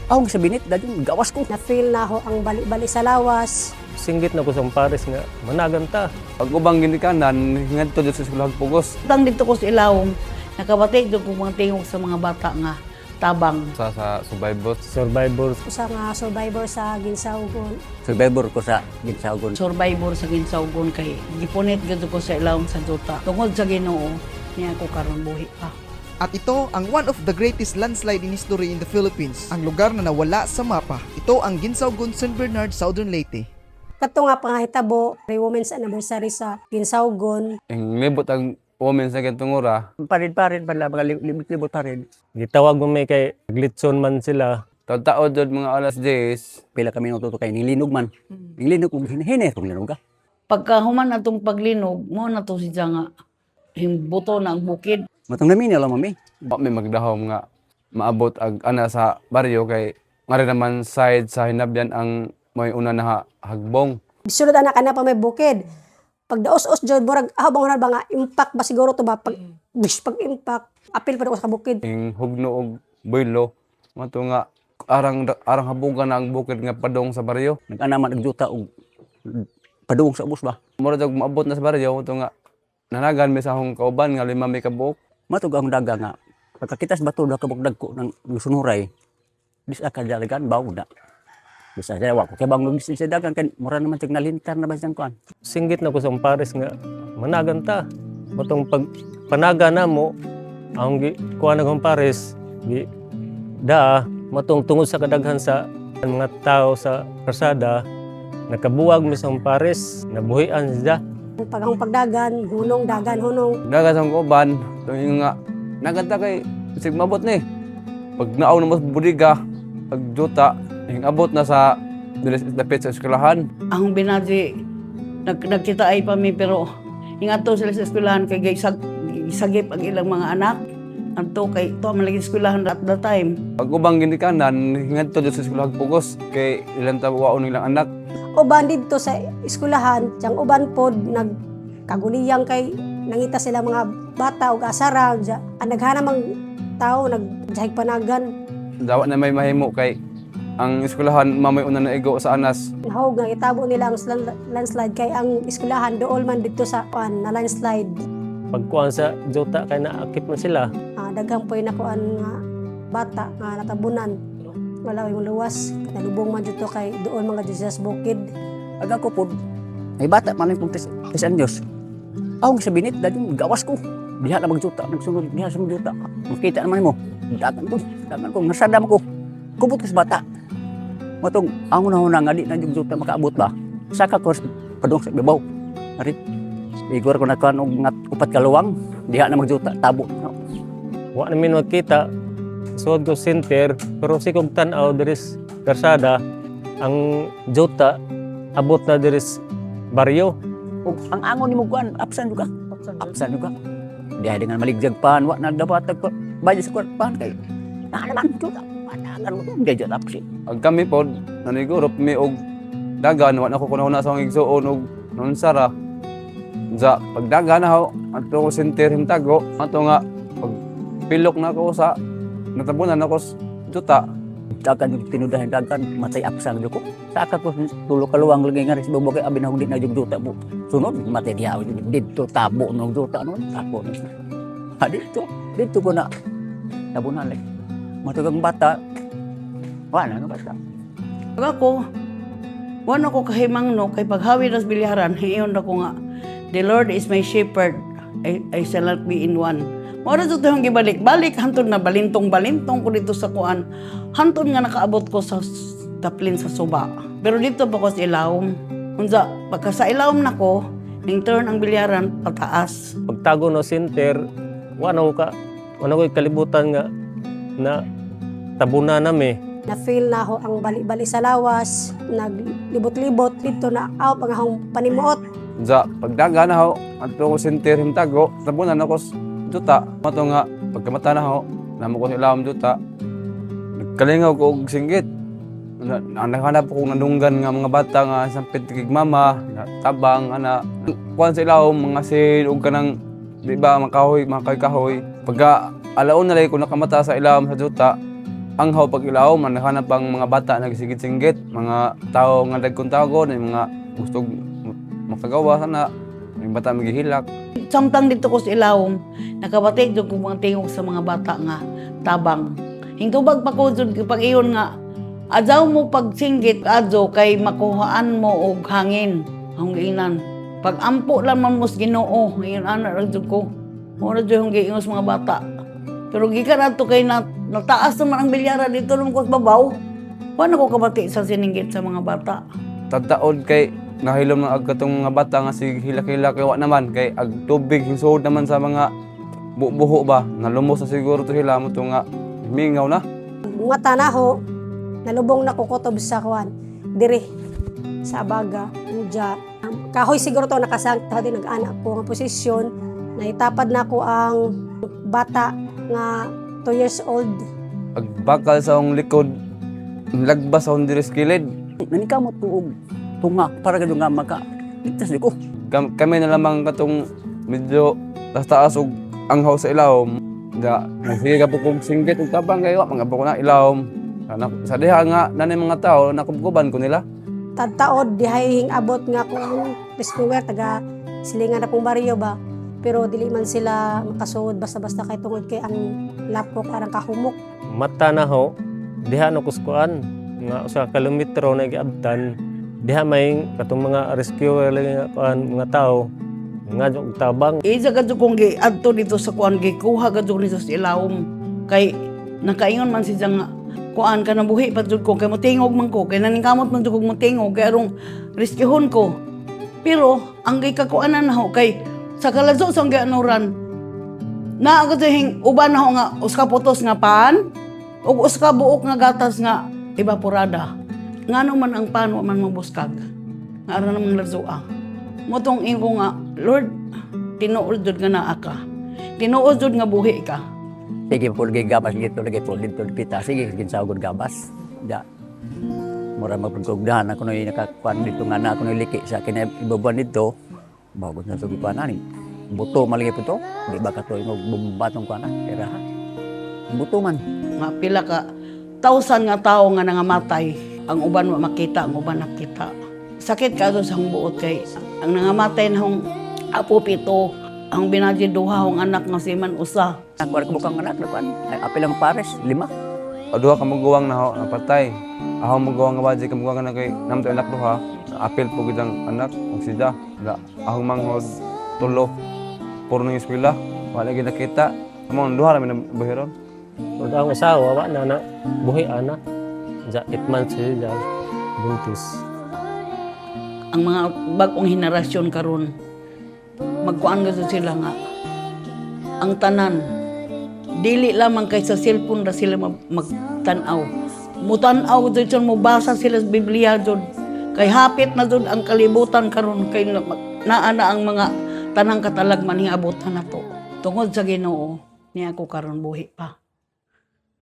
Ako sa binit, dahil gawas ko. Na-feel na ako ang bali-bali sa lawas. Singgit na ko sa pares nga, managanta. Pag ubang ginikanan, hingadto dito sa eskwelahan Pugos. Tang dito ko sa ilawom, nakabati dito ko mga tingog sa mga bata nga tabang. Sa survivors. Survivors. Usa nga survivor sa Ginsaugon. Survivor ko sa Ginsaugon. Survivor sa Ginsaugon kay gipunit gito ko sa ilawom sa Juta. Tungod sa Ginoo, niya ako karon buhi pa. At ito ang one of the greatest landslide in history in the Philippines. Ang lugar na nawala sa mapa. Ito ang Ginsaugon, San Bernard, Southern Leyte. Kato nga pangahitabo, Women's Anniversary sa Ginsaugon. Ang libot ang women sa Gentungura. Parin-parin, mga libot-libot pa rin. Gitawag mo may kay glitson man sila. Taon-taon doon mga alas 10. Pila kami natuto kay nilinog man. Nilinog kung hine kung linog ka. Pagka human atong paglinog, mo na to si nga himbuto na ang bukid. Matang namin alam mami. May magdahom nga maabot ag ana sa baryo kay nga rin naman side sa hinabyan ang may una na hagbong. Bisulod anak na pa may bukid. Pag daos-os jud murag habang ba nga impact ba siguro to ba pag impact apil pa ko sa bukid. Ing hugno og boylo mato nga arang habugan na ang bukid nga padong sa baryo. Nag-anaman nagjuta og padung sa ubos ba. Mura jud maabot na sa baryo mato nga nanagan mi sa akong kauban nga 5 may kabuok. Matug ang daga nga. Pagkakitas bato na kabog dagko ng sunuray. Dis ka dalagan bawo na. Bisa saya wako kay bang lugis sa dagan kan mura naman tig nalintar na ba siyang kuan. Singgit na ko sa pares nga, managanta. Matong pag panaga na mo, ang kuha na kong pares, matong tungod sa kadaghan sa mga tao sa kasada, nakabuwag mi sa pares, nabuhian siya. Pag ang pagdagan, hunong dagan, hunong. Dagat sa akong kauban yung nga naganta kay sig mabot ni. Pag naaw na mo sa budiga, pag juta, yung abot na sa dapit sa eskwelahan. Ang binadji nagkita ay pa mi pero ingato sila sa eskwelahan kay sagip ang ilang mga anak. Anto kay to malagi eskwelahan at the time. Pag ubang ginikanan, hingadto dito sa eskwelahan Pugos kay ilang tawaon nilang anak. Uban dito sa eskwelahan, tiyang uban pod nagkaguliyang kay nangita sila mga bata ug asara. Ang naghanam ang tao nagjahig panagan. Dawa na may mahimo kay ang eskwelahan mamay una na igo sa anas. Nahog nga itabo nila ang landslide kay ang eskwelahan dool man dito sa na landslide. Pagkuhan sa Jota, kay naakit man sila. Daghang po'y nakuan nga bata nga natabunan. Wala yung luwas. Nalubong man dito kay doon mga Jesus bukid. Aga ko pod. Ay bata man kung tes anyos. Ako sa binit dahil gawas ko. Diha na magjuta, nagsunod diha sa magjuta. Makita naman mo. Dagan ko, nasada mo ko. Kubot ko sa bata. Matong ang una nga di na yung juta makaabot ba. Saka ko padung sa ibabaw. Ari. Igor ko na kan og upat ka luwang. Diha na magjuta tabo. Wa namin magkita, suod ko center, pero si kong tanaw diris karsada, ang Jota abot na diris baryo. Ug ang angon nimo kuan absan juga. Absan juga. Diha dengan maligjag pan wa na dapat bayo sa pan kay. Naman juta. Panagan mo di jud absi. Ag kami pod nanigurop mi og dagan wa na ko kunahuna sa akong igsuon og non sara. Sa pagdagan na ho ato ko center himtago ato nga pag pilok na ko sa natabunan ako sa juta. Dagan yung tinudahan dagan matay absan ko. Saka ko tulo ka luwang lagi nga sa bubog abi na di na yung juta mo. Sunod matay diha dito tabo ng juta no tabo. Dito ko na tabunan lagi. Matugang bata. Wala na bata. Ako, wala ko kahimang no, kay paghawi nas bilyaran, hiyon ako nga, the Lord is my shepherd, I shall not be in one. Mora dito yung gibalik-balik, hantod na balintong-balintong ko dito sa kuan, hantod nga nakaabot ko sa taplin sa suba. Pero dito pa ko sa ilawom. Unsa, pagka sa ilawom na ko, ning turn ang bilyaran pataas. Pagtago no center, wala ko kalibutan nga na tabuna nami. Na-feel na ako ang bali-bali sa lawas. Naglibot-libot dito na aw pang akong panimuot. Sa pagdagan na ho ato ko center himtago tabunan ako sa juta. Mato nga pagkamata na ho namo ko sa ilawom juta. Nagkalingaw ko og singgit. Naghanap ko nandunggan nga mga bata nga sampit kig mama, tabang ana. Kuan sa ilawom mga sin og kanang di ba mga kahoy. Pagka alaon na lagi ko nakamata sa ilawom sa juta, anghaw pag ilaw, manhanap ang mga bata nagsigit-singgit, mga tao nga dagkong tago, mga gusto makagawa sana, yung bata maghihilak. Samtang dito ko sa ilawom, nakabatid ko mga tingog sa mga bata nga tabang. Hingtubag pa ko jud pag iyon nga adlaw mo pagsinggit adto kay makuhaan mo og hangin ang giinan. Pag ampo lang man mos Ginoo, ngayon ana ra jud ko. Ora jud ang giingos mga bata. Pero gikan adto kay nataas naman ang bilyara dito nung ko sa babaw. Wala ko kabati sa sininggit sa mga bata. Tataod kay nahilom ng agkatong mga bata nga si hilak-hilak kay wa naman kay ag tubig hinsuod naman sa mga buho ba nalumos na siguro to sila mo to nga mingaw na. Mga tanaho, nalubong na kukutob sa kuan diri sa Abaga, Udya. Kahoy siguro to nakasangta din nag-anak ko nga posisyon. Naitapad na ko ang bata nga 2 years old. Agbakal sa akong likod, lagbas sa akong diri sa kilid. Nanikamot ko og tunga para gado nga maka ligtas di ko. Kami na lamang katong medyo taas og anghaw sa ilawom. Da, nagsige ka po kong singgit ug tabang kayo, mga po ko na ilawom. Sa diha nga nanay mga tao nakubkuban ko nila. Tadtaod dihay abot nga kung rescuer taga silingan na pong baryo ba. Pero dili man sila makasuod basta-basta kay tungod kay ang lapok arang kahumok. Mata na ho, diha no kuskuan nga usa ka kilometro na giabtan. Diha may katong mga rescuer mga tao nga og tabang. Isa ka kong giadto dito sa kuan gikuha ka dito sa ilawom kay nakaingon man siya nga kuan ka nabuhi pa jud ko kay motingog man ko kay naningkamot man jud ko motingog kay arong rescuehon ko. Pero ang gikakuanan na ho kay sa kalazo sa gianuran na ako hing uban na ho nga uska putos nga pan ug uska buok nga gatas nga evaporada. Ngano man ang pan wa man mabuskag nga ara namang lazoa. Motong ingo nga Lord, tinuod jud nga naa ka. Tinuod jud nga buhi ka. Sige po lagi gabas dito lagi po dito kita. Sige ginsawgon gabas. Da. Mura magpagkugdahan ako noy nakakuan dito nga na ako noy liki sa kinabubuan dito. Bago na to gipanan. Buto malagi po to. Di ba katoy mo bumbatong kuan na era. Buto man. Nga pila ka 1,000 nga tawo nga nangamatay. Ang uban wa makita, ang uban nakita. Sakit ka sa buot kay ang nangamatay na hong apo 7, ang binadya 2 hong anak nga si man usa. Ang ko bukang anak lakuan. Apil ang pares 5. Duha ka maguwang na ho, napatay. Ako maguwang nga badya ka maguwang na kay namto anak duha. Apil po gid ang anak ug sida. Ako manghod 3. Puro nang eskwela. Wala gid nakita. Among duha ra man bahiron. Ug ang asawa wa na buhi ana. Ja 8 months siya buntis. Ang mga bagong henerasyon karon magkuan gyud sila nga ang tanan dili lamang kay sa cellphone ra sila magtan-aw. Mutan-aw jud mo basa sila sa Biblia jud kay hapit na jud ang kalibutan karon kay naa na ang mga tanang katalagman hiabotan nato. Tungod sa Ginoo niya ako karon buhi pa.